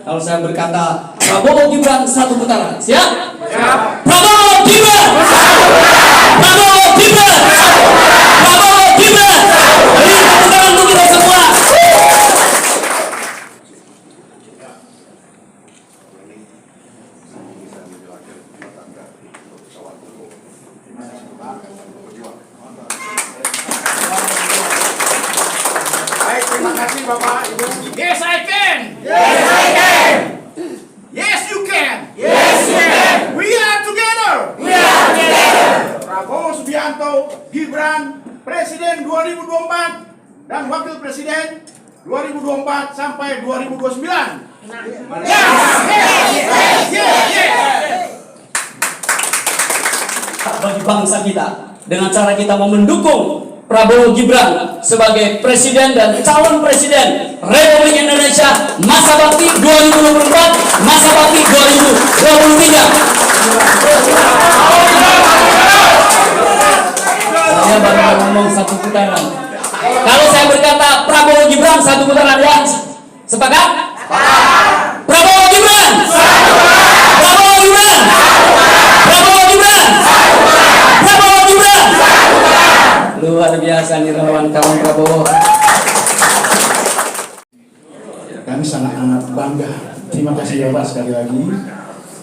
Kalau saya berkata Prabowo Gibran satu putaran, siap? Siap. Prabowo Gibran. Prabowo Gibran. Prabowo Gibran. Beri tepuk tangan untuk kita semua. Baik, terima kasih Bapak Ibu. Yes, I can. Yes, I can. Yes, you can. Yes, you can. We are together. We are together. Prabowo Subianto Gibran, Presiden 2024 dan Wakil Presiden 2024 sampai 2029. Bagi bangsa kita dengan cara kita mau mendukung Prabowo Gibran sebagai presiden dan calon presiden Republik Indonesia masa bakti 2024 masa bakti 2023. Saya baru ngomong satu putaran. Kalau saya berkata Prabowo Gibran satu putaran, ya sepakat? Prabowo Gibran. Prabowo Gibran. Prabowo Gibran. Prabowo Gibran. Luar biasa nih kawan Prabowo. Kami sangat bangga. Terima kasih ya Pak sekali lagi.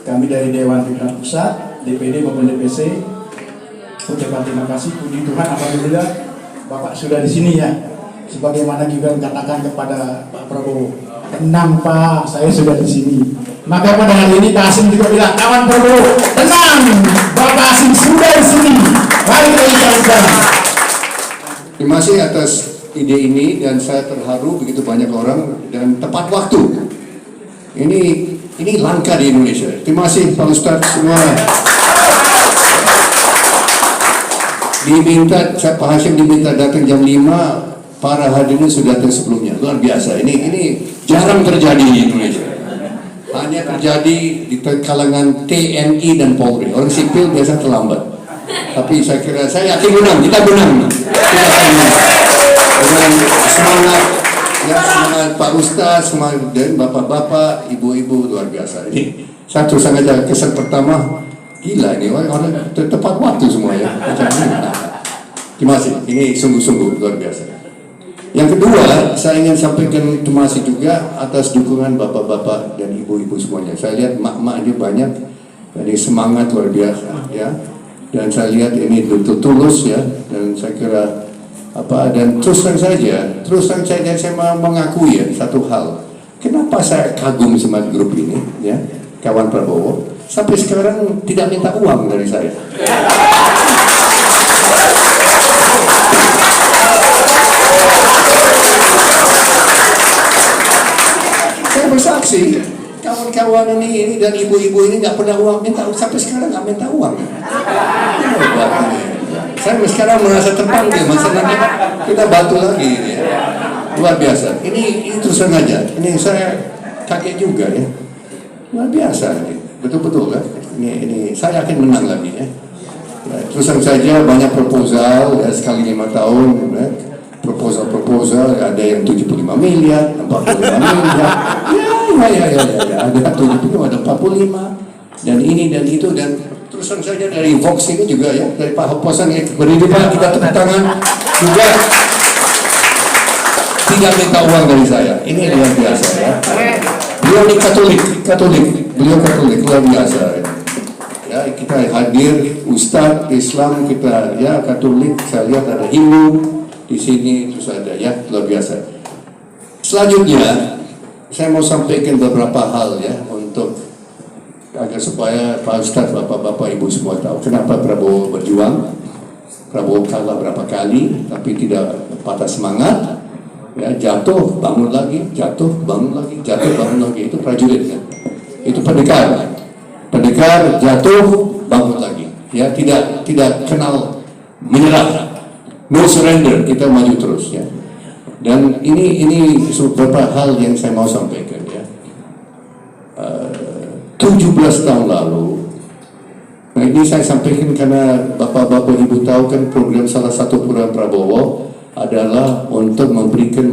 Kami dari Dewan Pimpinan Pusat, DPD maupun DPC, ucapan terima kasih. Puji Tuhan, alhamdulillah Bapak sudah di sini ya. Sebagaimana juga katakan kepada Pak Prabowo, tenang Pak, saya sudah di sini. Maka pada hari ini Pak Hasim juga bilang, kawan Prabowo, tenang, Bapak Hasim sudah di sini. Mari kita bicara. Terima kasih atas ide ini dan saya terharu begitu banyak orang dan tepat waktu. Ini langka di Indonesia. Terima kasih Pak Ustadz semua. Pak Hashim diminta datang jam 5, para hadirin sudah datang sebelumnya. Luar biasa. Ini jarang terjadi di Indonesia. Hanya terjadi di kalangan TNI dan Polri. Orang sipil biasa terlambat. Tapi saya kira, saya yakin menang. Kita menang. Dengan semangat, ya, semangat Pak Ustadz, semangat dan bapak-bapak, ibu-ibu, luar biasa. Ini satu saja kesan pertama. Gila ini orang tepat waktu semua ya. Terima kasih. Ini sungguh-sungguh luar biasa. Yang kedua, saya ingin sampaikan terima kasih juga atas dukungan bapak-bapak dan ibu-ibu semuanya. Saya lihat mak-mak ini banyak, jadi semangat luar biasa ya. Dan saya lihat ini betul tulus ya. Dan saya kira dan terus terang saja saya mau mengakui ya satu hal. Kenapa saya kagum sama grup ini ya, kawan Prabowo? Sampai sekarang tidak minta uang dari saya. Saya bersaksi, kawan-kawan ini dan ibu-ibu ini nggak pernah uang minta, sampai sekarang nggak minta uang. Saya sekarang merasa terpanggil, masalahnya kita bantu lagi ini ya. Luar biasa. Ini terus aja. Ini saya kaget juga ya. Luar biasa ini. Betul-betul kan? Ini saya yakin menang lagi ya. Terus saja banyak proposal ya, sekali 5 tahun ya. Proposal ada yang 75 miliar, 45 miliar. Ya, ada 70, ada 45 dan ini dan itu dan terus saja dari Vox ini juga ya, dari Pak Hoposan ya, berdiri Pak, kita tepuk tangan juga tidak minta uang dari saya. Ini luar biasa ya. Beliau ini Katolik, beliau Katolik luar biasa. Ya, kita hadir Ustadz Islam kita ya Katolik, saya lihat ada Hindu di sini terus ada ya luar biasa. Selanjutnya saya mau sampaikan beberapa hal ya untuk agar supaya Pak Ustadz, bapak-bapak, ibu semua tahu kenapa Prabowo berjuang. Prabowo kalah berapa kali tapi tidak patah semangat. Ya, jatuh bangun lagi, jatuh bangun lagi, jatuh bangun lagi, itu prajurit kan? Itu pendekar jatuh bangun lagi, ya tidak kenal menyerah, no surrender, kita maju terus ya. Dan ini beberapa hal yang saya mau sampaikan ya. 17 tahun lalu, nah ini saya sampaikan karena bapak-bapak ibu tahu kan program salah satu program Prabowo adalah untuk memberikan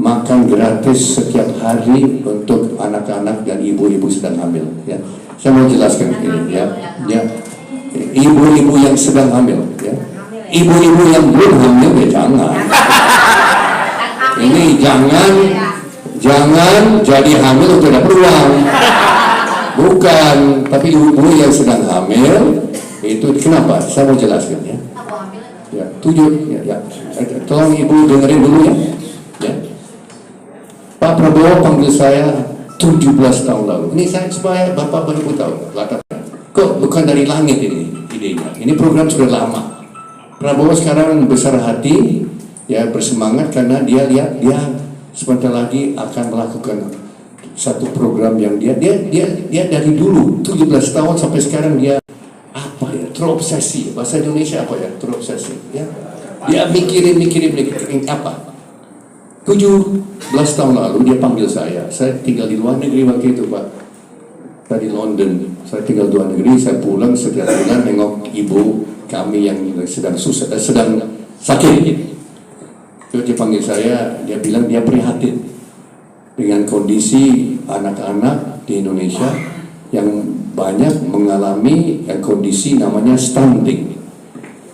makan gratis setiap hari untuk anak-anak dan ibu-ibu sedang hamil. Ya, saya mau jelaskan ini. Ya, ibu-ibu yang sedang hamil. Ya, ibu-ibu yang belum hamil ya jangan. Ini jangan jadi hamil untuk dapat uang. Bukan, tapi ibu yang sedang hamil itu kenapa? Saya mau jelaskan ya. Ya, tolong ibu dengerin dulu ya. Ya. Pak Prabowo panggil saya 17 tahun lalu. Ini saya supaya Bapak baru tahu latarnya. Kok bukan dari langit ini idenya. Ini program sudah lama. Prabowo sekarang besar hati, ya bersemangat karena dia lihat dia sebentar lagi akan melakukan satu program yang dia dari dulu 17 tahun sampai sekarang dia apa ya, terobsesi. Bahasa Indonesia apa ya, terobsesi ya. Dia mikirin apa. 17 tahun lalu dia panggil saya tinggal di luar negeri waktu itu Pak, di London. Saya tinggal di luar negeri, saya pulang setiap bulan nengok ibu kami yang sedang sakit. Terus dia panggil saya, dia bilang dia prihatin dengan kondisi anak-anak di Indonesia yang banyak mengalami kondisi namanya stunting.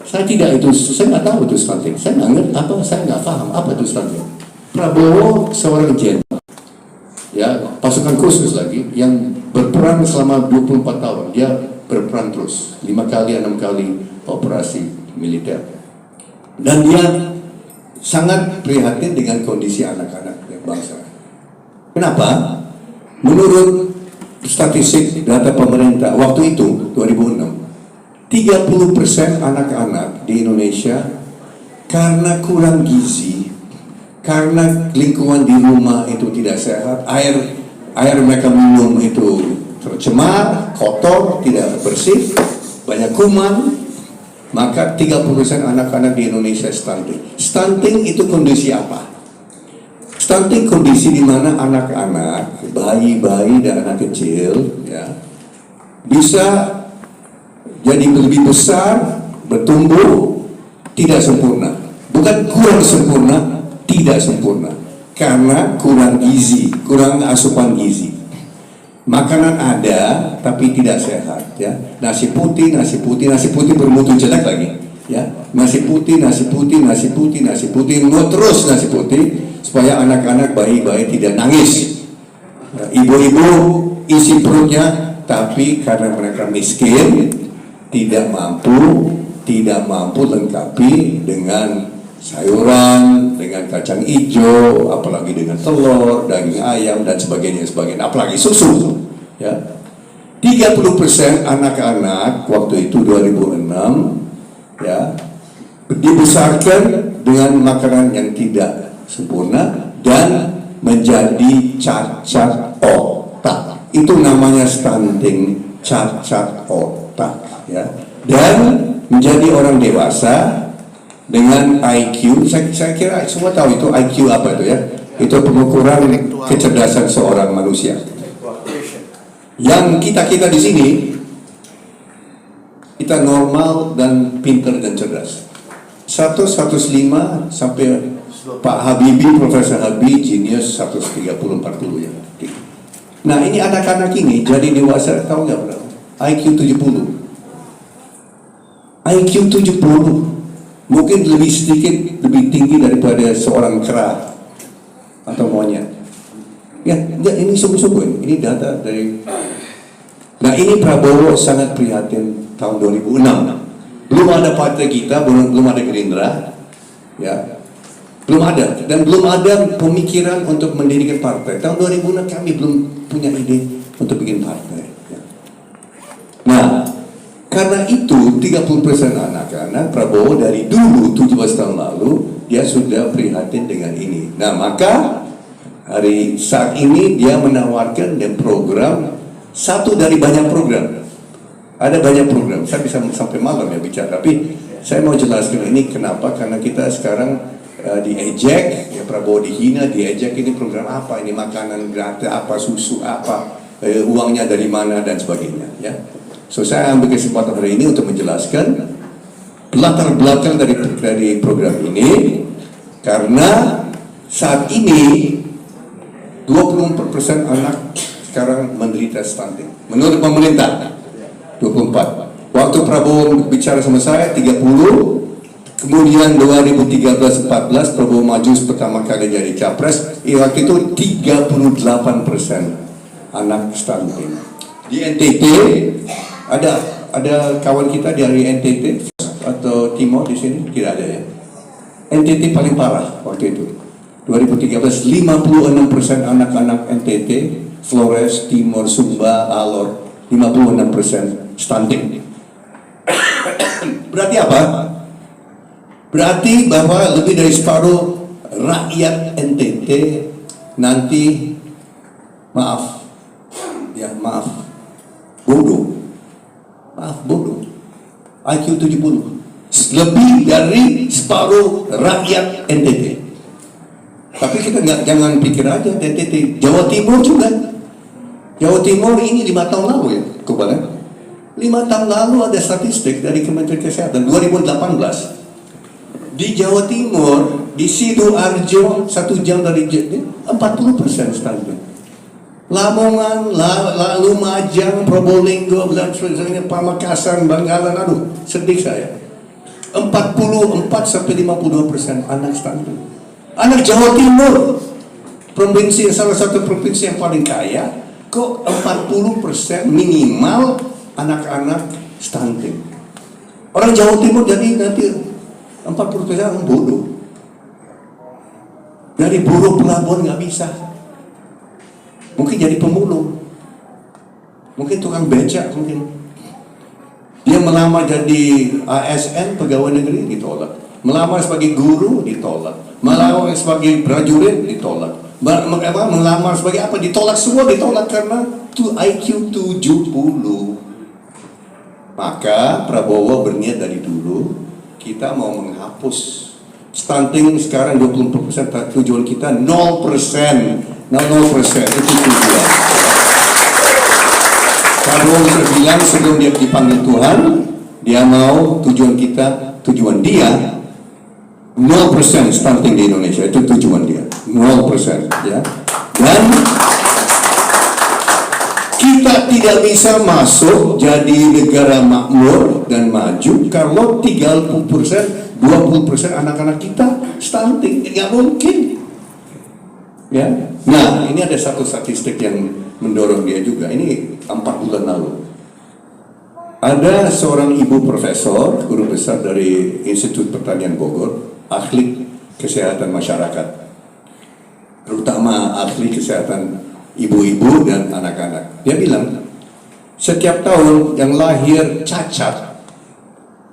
Saya nggak tahu itu stunting. Saya nggak paham apa itu stunting. Prabowo seorang jenderal, ya pasukan khusus lagi yang berperang selama 24 tahun. Dia berperang terus 5 kali 6 kali operasi militer, dan dia sangat prihatin dengan kondisi anak-anak bangsa. Kenapa? Menurut statistik data pemerintah waktu itu 2006, 30% anak-anak di Indonesia karena kurang gizi, karena lingkungan di rumah itu tidak sehat, air mereka minum itu tercemar, kotor, tidak bersih, banyak kuman, maka 30% anak-anak di Indonesia stunting. Stunting itu kondisi apa? Stunting kondisi di mana anak-anak, bayi-bayi dan anak kecil ya, bisa jadi lebih besar, bertumbuh, tidak sempurna. Bukan kurang sempurna, tidak sempurna. Karena kurang gizi, kurang asupan gizi. Makanan ada, tapi tidak sehat. Ya, nasi putih bermutu jelek lagi. Ya, nasi putih, mau terus nasi putih supaya anak-anak bayi-bayi tidak nangis. Ibu-ibu isi perutnya, tapi karena mereka miskin, tidak mampu lengkapi dengan sayuran, dengan kacang hijau, apalagi dengan telur, daging ayam dan sebagainya, apalagi susu. Ya, 30% anak-anak waktu itu 2006 ya dibesarkan dengan makanan yang tidak sempurna dan menjadi cacat otak. Itu namanya stunting, cacat otak ya. Dan menjadi orang dewasa dengan IQ, saya kira semua tahu itu IQ apa itu ya. Itu pengukuran kecerdasan seorang manusia. Yang kita di sini kita normal dan pintar dan cerdas. 105 sampai Pak Habibie, Profesor Habibie, genius 130-40 ya. Nah ini anak-anak ini jadi dewasa, tahu nggak berapa? IQ 70. IQ 70 mungkin lebih sedikit, lebih tinggi daripada seorang kera atau monyet. Ya, ini sungguh-sungguh ini data dari. Nah ini Prabowo sangat prihatin tahun 2006. Belum ada partai kita, belum ada Gerindra, ya, belum ada, dan belum ada pemikiran untuk mendirikan partai. Tahun 2006 kami belum punya ide untuk bikin partai. Ya. Nah, karena itu 30% anak-anak Prabowo dari dulu 17 tahun lalu dia sudah prihatin dengan ini. Nah, maka saat ini dia menawarkan program, satu dari banyak program. Ada banyak program, saya bisa sampai malam ya bicara, tapi saya mau jelaskan ini kenapa, karena kita sekarang diejek, ya Prabowo dihina, diejek, ini program apa, ini makanan gratis, apa susu, apa, uangnya dari mana dan sebagainya ya. So saya ambil kesempatan hari ini untuk menjelaskan latar belakang dari program ini, karena saat ini 24% anak sekarang menderita stunting. Menurut pemerintah 24. Waktu Prabowo bicara sama saya 30, kemudian 2013-14 Prabowo maju pertama kali jadi capres, waktu itu 38% anak stunting. Di NTT ada kawan kita dari NTT atau Timor di sini tidak ada ya. NTT paling parah waktu itu. 2013 56% anak-anak NTT, Flores, Timor, Sumba, Alor 56% stunting. Berarti apa? Berarti bahwa lebih dari separuh rakyat NTT nanti bodoh. IQ 70. Lebih dari separuh rakyat NTT. Tapi kita jangan pikir aja NTT, Jawa Timur juga. Jawa Timur ini 5 tahun lalu ya, Kubalan. 5 tahun lalu ada statistik dari Kementerian Kesehatan 2018. Di Jawa Timur, di Sidoarjo 1 jam dari 40% stunting. Lamongan, Lumajang, Probolinggo, Pamekasan, Bangkalan, aduh, sedih saya. 44-52% anak stunting. Anak Jawa Timur, salah satu provinsi yang paling kaya, kok 40% minimal anak-anak stunting. Orang Jawa Timur jadi nanti 40% orang bodoh. Dari buruh pelabuhan nggak bisa. Mungkin jadi pemulung. Mungkin tukang becak mungkin. Dia melamar jadi ASN, pegawai negeri, ditolak. Melamar sebagai guru, ditolak. Melamar sebagai prajurit, ditolak. Melamar sebagai apa, ditolak semua, ditolak karena IQ 70. Maka Prabowo berniat dari dulu, kita mau menghapus stunting sekarang 20%, tujuan kita 0%. 0%, itu tujuan. Prabowo bisa bilang sebelum dia dipanggil Tuhan, dia mau tujuan dia 0% stunting di Indonesia, itu tujuan dia 0% ya. Dan kita tidak bisa masuk jadi negara makmur dan maju kalau 30%, 20% anak-anak kita stunting, nggak mungkin ya. Nah, ini ada satu statistik yang mendorong dia juga. Ini 4 bulan lalu ada seorang ibu profesor, guru besar dari Institut Pertanian Bogor, ahli kesehatan masyarakat, terutama ahli kesehatan ibu-ibu dan anak-anak. Dia bilang, setiap tahun yang lahir cacat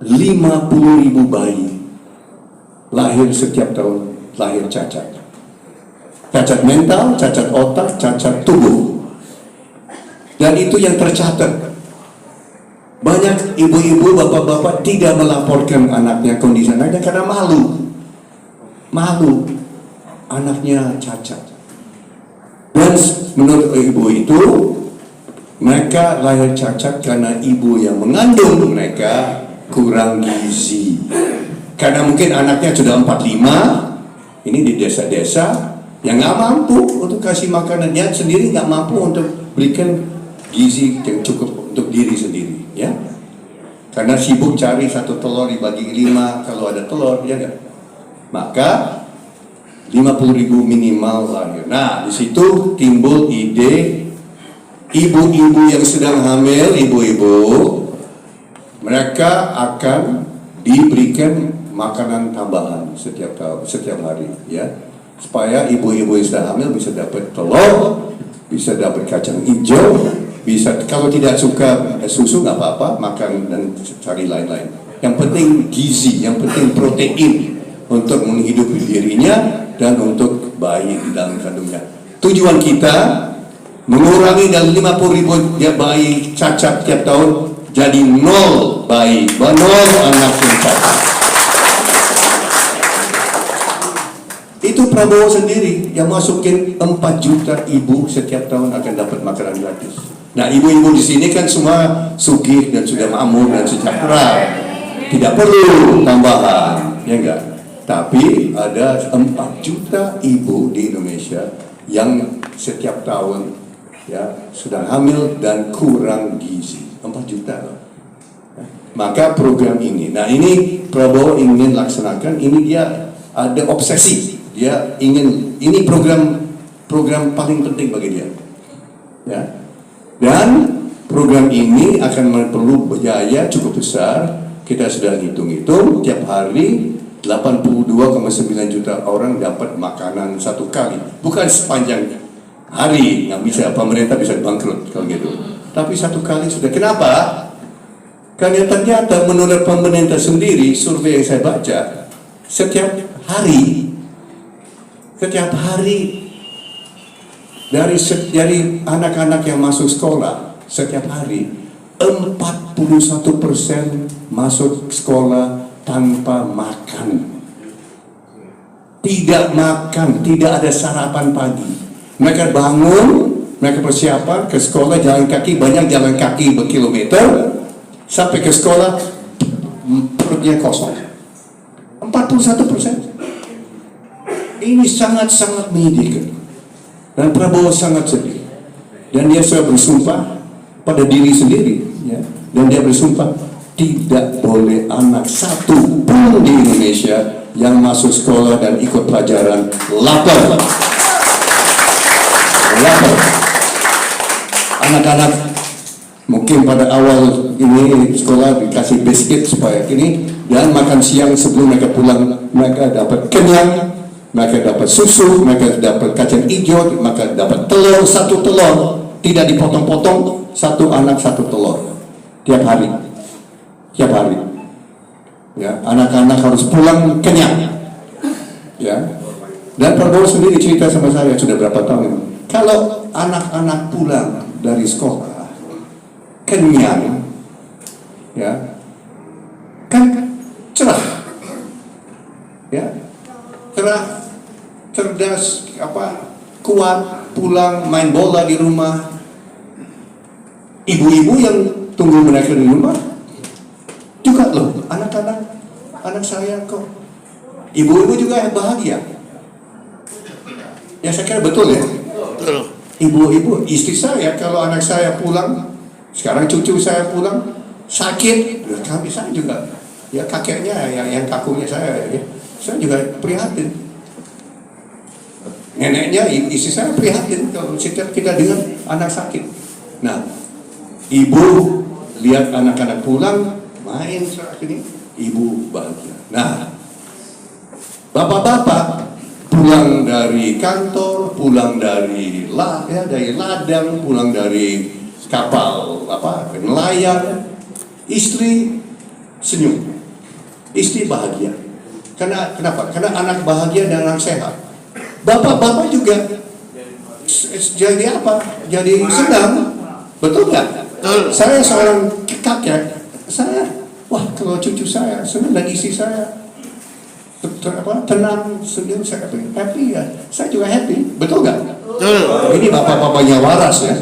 50.000 bayi lahir setiap tahun, lahir cacat. Cacat mental, cacat otak, cacat tubuh. Dan itu yang tercatat. Banyak ibu-ibu, bapak-bapak tidak melaporkan anaknya kondisi anaknya karena malu. Malu anaknya cacat. Dan menurut ibu itu, mereka lahir cacat karena ibu yang mengandung mereka kurang gizi. Karena mungkin anaknya sudah 45, ini di desa-desa yang nggak mampu untuk kasih makanan, dia sendiri nggak mampu untuk berikan gizi yang cukup untuk diri sendiri, ya. Karena sibuk cari 1 telur dibagi 5 kalau ada telur, ya nggak. Maka 50.000 minimal lahir. Nah, di situ timbul ide ibu-ibu yang sedang hamil, ibu-ibu, mereka akan diberikan makanan tambahan setiap hari, ya. Supaya ibu-ibu yang sedang hamil bisa dapat telur, bisa dapat kacang hijau, bisa, kalau tidak suka susu nggak apa-apa, makan dan cari lain-lain. Yang penting gizi, yang penting protein untuk menghidupi dirinya dan untuk bayi di dalam kandungnya. Tujuan kita mengurangi dari 50.000 bayi cacat tiap tahun jadi 0 bayi, 0 anak yang cacat. Itu Prabowo sendiri yang masukin 4 juta ibu setiap tahun akan dapat makanan gratis. Nah, ibu-ibu di sini kan semua sugih dan sudah makmur dan sejahtera, tidak perlu tambahan, ya enggak? Tapi ada 4 juta ibu di Indonesia yang setiap tahun ya sudah hamil dan kurang gizi. 4 juta loh. Maka program ini, nah ini Prabowo ingin laksanakan, ini dia ada obsesi, dia ingin, ini program paling penting bagi dia, ya. Dan program ini akan perlu biaya cukup besar. Kita sudah hitung-hitung tiap hari 82,9 juta orang dapat makanan satu kali, bukan sepanjang hari, nggak bisa, pemerintah bisa bangkrut kalau gitu. Tapi satu kali sudah. Kenapa? Karena ternyata menurut pemerintah sendiri, survei yang saya baca, setiap hari dari anak-anak yang masuk sekolah setiap hari 41% masuk sekolah tanpa makan. Tidak makan, tidak ada sarapan pagi. Mereka bangun, mereka persiapan ke sekolah jalan kaki, banyak jalan kaki berkilometer. Sampai ke sekolah perutnya kosong. 41%. Ini sangat-sangat menyedihkan. Dan Prabowo sangat sedih. Dan dia sudah bersumpah pada diri sendiri, ya. Dan dia bersumpah tidak boleh anak satu pun di Indonesia yang masuk sekolah dan ikut pelajaran lapar. Anak-anak mungkin pada awal ini sekolah dikasih biskuit supaya ini, dan makan siang sebelum mereka pulang mereka dapat kenyang, mereka dapat susu, mereka dapat kacang hijau, mereka dapat telur, satu telur tidak dipotong-potong, satu anak satu telur tiap hari, ya. Anak-anak harus pulang kenyang, ya. Dan Prabowo sendiri cerita sama saya sudah berapa tahun, kalau anak-anak pulang dari sekolah kenyang, ya, kan cerah, ya, cerah, cerdas, kuat, pulang main bola di rumah. Ibu-ibu yang tunggu mereka di rumah juga loh, anak saya kok, ibu-ibu juga bahagia. Ya saya kira betul ya. Ibu-ibu, istri saya kalau anak saya pulang, sekarang cucu saya pulang sakit, kami saya juga, ya kakeknya yang kakunya saya, ya, saya juga prihatin. Neneknya, istri saya prihatin kalau setiap kita dengar anak sakit. Nah, ibu lihat anak-anak pulang main saat ini, ibu bahagia. Nah, bapak-bapak pulang dari kantor, pulang dari ladang, pulang dari kapal nelayan, istri senyum, istri bahagia. Kenapa? Karena anak bahagia dan anak sehat. Bapak-bapak juga jadi jadi senang, betul nggak? Saya seorang kakek, wah kalau cucu saya senang dan istri saya tenang, senyum, saya happy ya, saya juga happy, betul nggak? Ini bapak-bapaknya waras ya,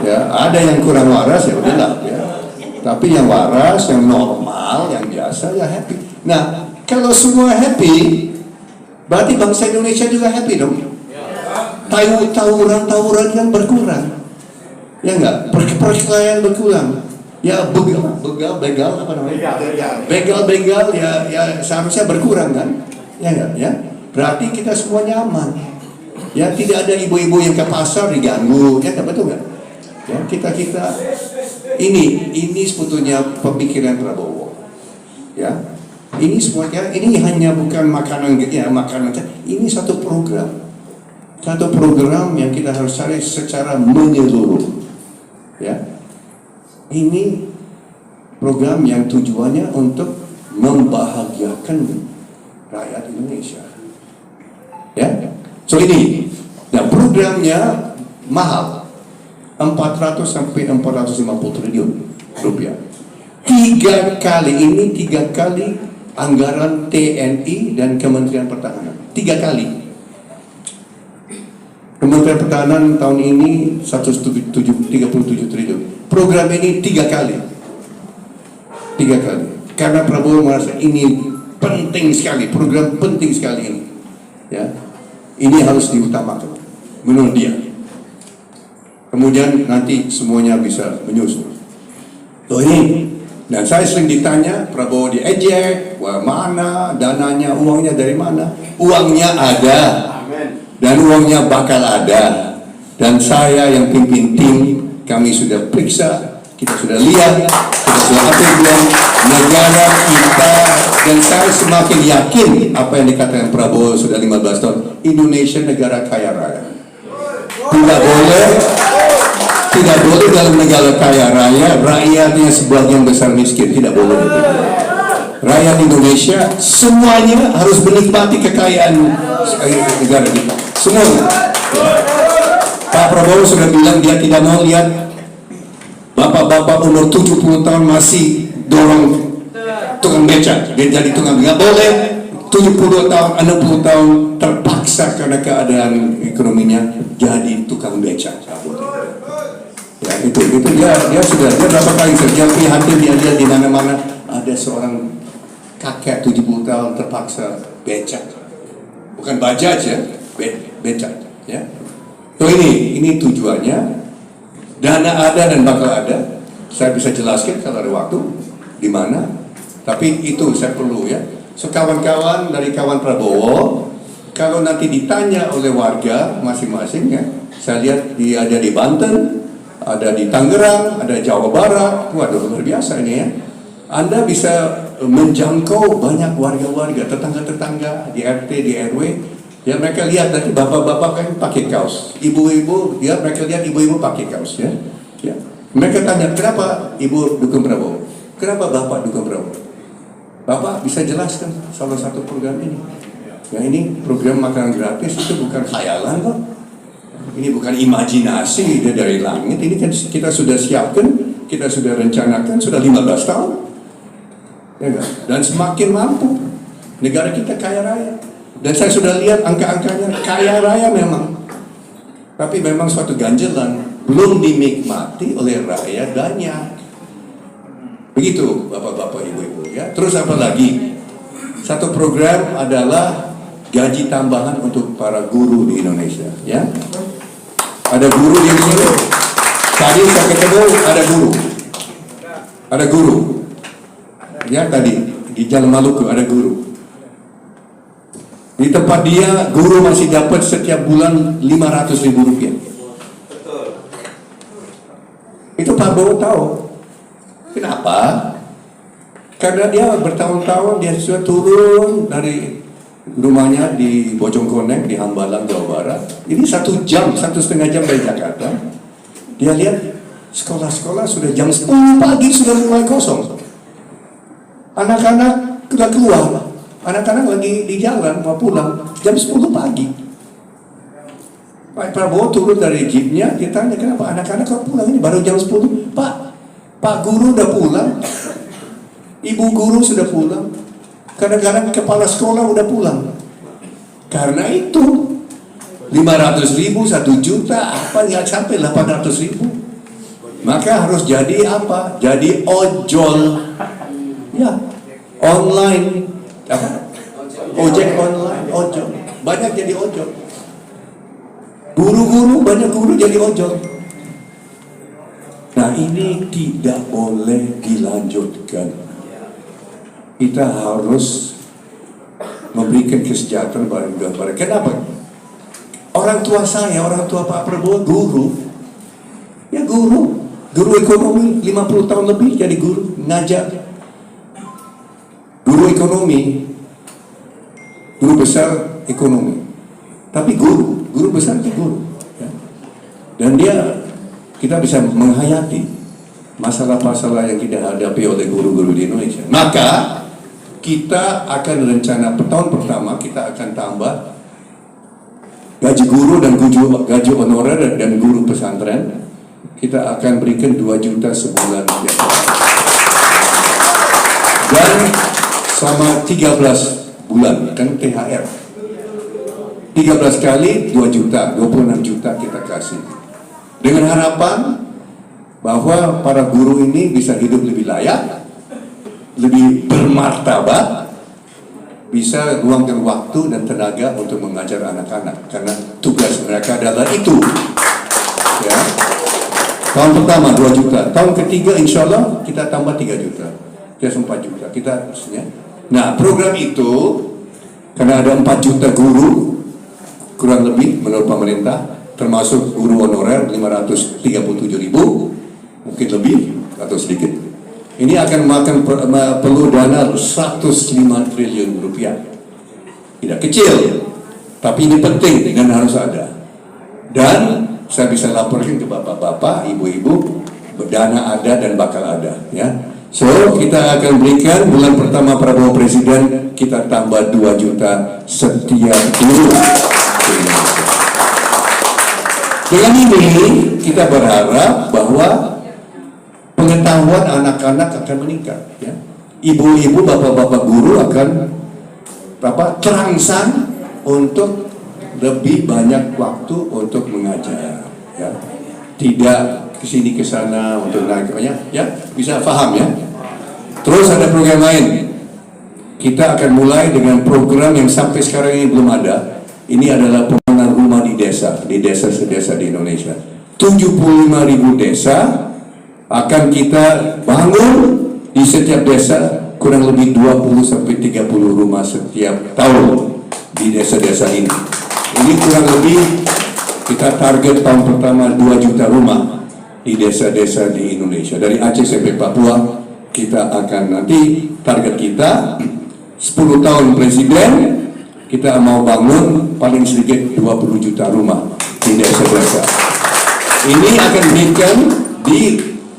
ya ada yang kurang waras ya udahlah ya, tapi yang waras, yang normal, yang biasa ya happy. Nah kalau semua happy, berarti bangsa Indonesia juga happy dong. Tawuran yang berkurang, ya enggak, perkelahian berkurang. Ya begal apa namanya? Begal ya seharusnya berkurang kan? Ya enggak ya? Berarti kita semua nyaman. Ya tidak ada ibu-ibu yang ke pasar diganggu, ya enggak, betul enggak? Ya kita ini sebetulnya pemikiran Prabowo. Ya. Ini semuanya, ini hanya bukan makanan ya, ini satu program yang kita harus cari secara menyeluruh. Ya. Ini program yang tujuannya untuk membahagiakan rakyat Indonesia. Ya, so ini, dan programnya mahal, 400 sampai 450 triliun rupiah. 3 kali anggaran TNI dan Kementerian Pertahanan. 3 kali. Kementerian Pertahanan tahun ini 137 triliun. Program ini 3 kali. Karena Prabowo merasa ini penting sekali, program penting sekali ini. Ya, ini harus diutamakan menurut dia. Kemudian nanti semuanya bisa menyusul. Loh ini, dan saya sering ditanya, Prabowo diejek, wah mana dananya, uangnya dari mana? Uangnya ada, dan uangnya bakal ada. Dan saya yang pimpin tim, kami sudah periksa, kita sudah lihat, kita sudah approve negara kita, dan saya semakin yakin apa yang dikatakan Prabowo sudah 15 tahun, Indonesia negara kaya raya. Tidak boleh dalam negara kaya raya, rakyatnya sebagian besar miskin, tidak boleh. Rakyat Indonesia semuanya harus menikmati kekayaan negara kita, semuanya. Pak Prabowo sudah bilang dia tidak mau lihat bapak-bapak umur 70 tahun masih dorong tukang beca, dia jadi tukang beca. Nggak boleh 70 tahun, 60 tahun terpaksa karena keadaan ekonominya jadi tukang beca. Ya, itu dia sudah berapa kali kerja prihatin, dia lihat di mana-mana ada seorang kakek 70 tahun terpaksa beca, bukan bajaj ya, beca ya. So ini tujuannya, dana ada dan bakal ada. Saya bisa jelaskan kalau ada waktu di mana, tapi itu saya perlu ya. So kawan-kawan dari kawan Prabowo, kalau nanti ditanya oleh warga masing-masing ya, saya lihat dia ada di Banten, ada di Tangerang, ada Jawa Barat. Waduh, luar biasa ini ya. Anda bisa menjangkau banyak warga-warga, tetangga-tetangga di RT, di RW. Ya mereka lihat nanti bapak-bapak kan pakai kaos, ibu-ibu ya mereka lihat ibu-ibu pakai kaos ya. Ya. Mereka tanya kenapa ibu dukung Prabowo, kenapa bapak dukung Prabowo. Bapak bisa jelaskan salah satu program ini. Ya ini program makanan gratis itu bukan khayalan kok. Ini bukan imajinasi dari langit, ini kan kita sudah siapkan, kita sudah rencanakan, sudah 15 tahun. Ya kan? Dan semakin mampu, negara kita kaya raya. Dan saya sudah lihat angka-angkanya, kaya raya memang. Tapi memang suatu ganjelan, belum dinikmati oleh rakyat banyak. Begitu bapak-bapak, ibu-ibu ya. Terus apa lagi? Satu program adalah gaji tambahan untuk para guru di Indonesia ya. Ada guru di sini. Tadi saya ketemu ada guru. Ya tadi di Jalan Maluku ada guru. Di tempat dia guru masih dapat setiap bulan 500.000 rupiah. Itu Pak Prabowo tahu. Kenapa? Karena dia bertahun-tahun dia sudah turun dari rumahnya di Bojongkoneng di Hambalang, Jawa Barat. Ini 1 jam, 1,5 jam dari Jakarta. Dia lihat sekolah-sekolah sudah jam 10 pagi sudah mulai kosong. Anak-anak sudah keluar, anak-anak lagi di jalan mau pulang jam 10 pagi. Pak Prabowo turun dari jeepnya, dia tanya kenapa anak-anak kok pulang ini baru jam 10. Pak guru udah pulang, ibu guru sudah pulang. Kadang-kadang kepala sekolah udah pulang. Karena itu 500.000, 1 juta, apa nggak sampai 800.000. Maka harus jadi apa? Jadi ojol. Ya, online. Apa? Ojek online, ojol. Banyak jadi ojol. Guru-guru, banyak guru jadi ojol. Nah ini tidak boleh dilanjutkan. Kita harus memberikan kesejahteraan kepada mereka. Kenapa? Orang tua saya, orang tua Pak Prabowo guru. Ya guru ekonomi 50 tahun lebih jadi guru, ngajar. Guru ekonomi, guru besar ekonomi. Tapi guru besar itu guru. Ya. Dan kita bisa menghayati masalah-masalah yang kita hadapi oleh guru-guru di Indonesia. Maka kita akan rencana tahun pertama kita akan tambah gaji guru dan gaji honorer dan guru pesantren. Kita akan berikan 2 juta sebulan ya. Dan selama 13 bulan kan THR 13 kali 2 juta 26 juta kita kasih dengan harapan bahwa para guru ini bisa hidup lebih layak, lebih bermartabat, bisa luangkan waktu dan tenaga untuk mengajar anak-anak karena tugas mereka adalah itu. Ya. Tahun pertama 2 juta, tahun ketiga insya Allah kita tambah 3 juta, kita 4 juta, kita terusnya. Nah program itu karena ada 4 juta guru kurang lebih menurut pemerintah, termasuk guru honorer 537.000, mungkin lebih atau sedikit. Ini akan makan perlu dana 105 triliun rupiah. Tidak kecil, tapi ini penting dan harus ada. Dan saya bisa laporkan ke bapak-bapak, ibu-ibu, dana ada dan bakal ada. Ya. So kita akan berikan bulan pertama Prabowo Presiden kita tambah 2 juta setiap guru. Dengan ini kita berharap bahwa pengetahuan anak-anak akan meningkat. Ya. Ibu-ibu, bapak-bapak guru akan terangsang untuk lebih banyak waktu untuk mengajar. Ya. Tidak kesini kesana untuk naik banyak. Ya, bisa paham ya. Terus ada program lain. Kita akan mulai dengan program yang sampai sekarang ini belum ada. Ini adalah pembangunan rumah di desa-desa di Indonesia. 75.000 desa akan kita bangun di setiap desa, kurang lebih 20-30 rumah setiap tahun di desa-desa ini. Ini kurang lebih kita target tahun pertama 2 juta rumah di desa-desa di Indonesia. Dari Aceh sampai Papua kita akan nanti target kita 10 tahun presiden kita mau bangun paling sedikit 20 juta rumah di desa-desa. Ini akan berikan di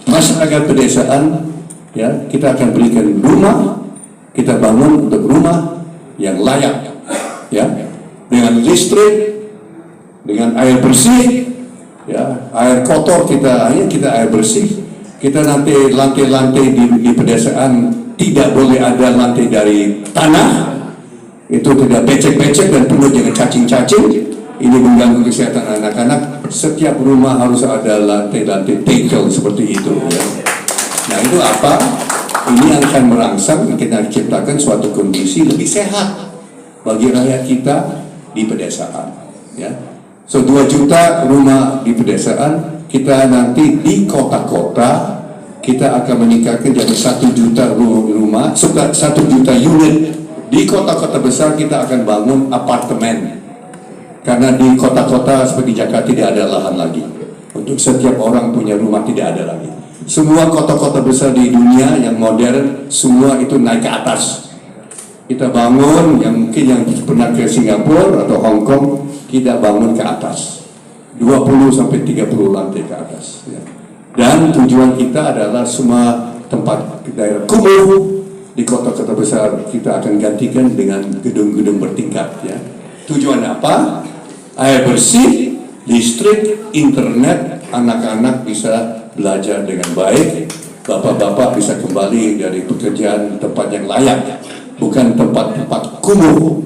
masyarakat pedesaan, ya kita akan berikan rumah, kita bangun untuk rumah yang layak, ya dengan listrik, dengan air bersih, ya air kotor kita air bersih. Kita nanti lantai-lantai di pedesaan tidak boleh ada lantai dari tanah. Itu tidak becek-becek dan penuh dengan cacing-cacing. Ini mengganggu kesehatan anak-anak. Setiap rumah harus ada lantai-lantai tegel seperti itu. Ya. Nah itu apa? Ini akan merangsang kita ciptakan suatu kondisi lebih sehat bagi rakyat kita di pedesaan. Ya. So 2 juta rumah di pedesaan, kita nanti di kota-kota kita akan meningkatkan jadi 1 juta rumah, 1 juta unit. Di kota-kota besar kita akan bangun apartemen. Karena di kota-kota seperti Jakarta tidak ada lahan lagi. Untuk setiap orang punya rumah tidak ada lagi. Semua kota-kota besar di dunia yang modern, semua itu naik ke atas. Kita bangun, yang mungkin yang pernah ke Singapura atau Hong Kong, kita bangun ke atas. 20-30 lantai ke atas. Ya. Dan tujuan kita adalah semua tempat daerah kumuh di kota-kota besar kita akan gantikan dengan gedung-gedung bertingkat. Ya. Tujuan apa? Air bersih, listrik, internet, anak-anak bisa belajar dengan baik, bapak-bapak bisa kembali dari pekerjaan tempat yang layak, bukan tempat-tempat kumuh.